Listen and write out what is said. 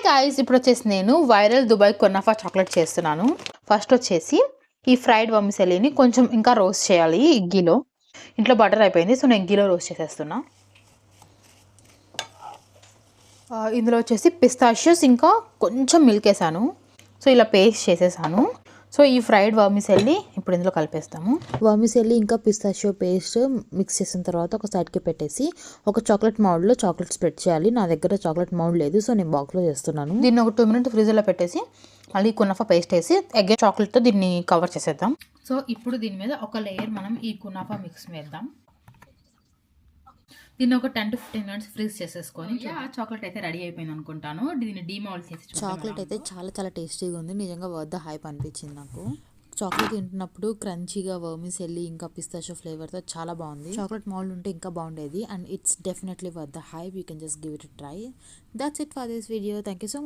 Guys, ఇప్పుడు వచ్చేసి నేను వైరల్ దుబాయ్ కునాఫా చాక్లెట్ చేస్తున్నాను. ఫస్ట్ వచ్చేసి ఈ ఫ్రైడ్ వర్మిసెల్లీని కొంచెం ఇంకా రోస్ట్ చేయాలి ఘీలో. ఇంట్లో బటర్ అయిపోయింది, సో నేను ఘీలో రోస్ట్ చేసేస్తున్నా. ఇందులో వచ్చేసి పిస్తాషియోస్ ఇంకా కొంచెం మిల్క్ వేసాను. సో ఇలా పేస్ట్ చేసేసాను. సో ఈ ఫ్రైడ్ వర్మిసెల్లీ ఇప్పుడు ఇందులో కలిపేస్తాము. వర్మిసెల్లీ ఇంకా పిస్తాషియో పేస్ట్ మిక్స్ చేసిన తర్వాత ఒక సైడ్కి పెట్టేసి ఒక చాక్లెట్ మౌల్డ్లో చాక్లెట్ స్ప్రెడ్ చేయాలి. నా దగ్గర చాక్లెట్ మౌల్డ్ లేదు, సో నేను బాక్స్లో చేస్తున్నాను. దీన్ని ఒక 2 minutes ఫ్రిడ్జ్లో పెట్టేసి మళ్ళీ కునాఫా పేస్ట్ వేసి అగైన్ చాక్లెట్తో దీన్ని కవర్ చేసేద్దాం. సో ఇప్పుడు దీని మీద ఒక లేయర్ మనం ఈ కునాఫా మిక్స్ వేద్దాం. దీన్ని ఒక 10 to 15 minutes ఫ్రీజ్ చేసేసుకొని చాక్లెట్ అయితే రెడీ అయిపోయింది అనుకుంటాను. దీన్ని డీమౌల్డ్ చేసి చాక్లెట్ అయితే చాలా చాలా టేస్టీగా ఉంది. నిజంగా వర్త్ హైప్ అనిపించింది నాకు. చాక్లెట్ తింటున్నప్పుడు క్రంచీగా వర్మిసెల్లీ ఇంకా పిస్తాషియో ఫ్లేవర్తో చాలా బాగుంది. చాక్లెట్ మౌల్డ్ ఉంటే ఇంకా బాగుండేది. And it's definitely worth the hype. You can just give it a try. That's it for this video. Thank you so much.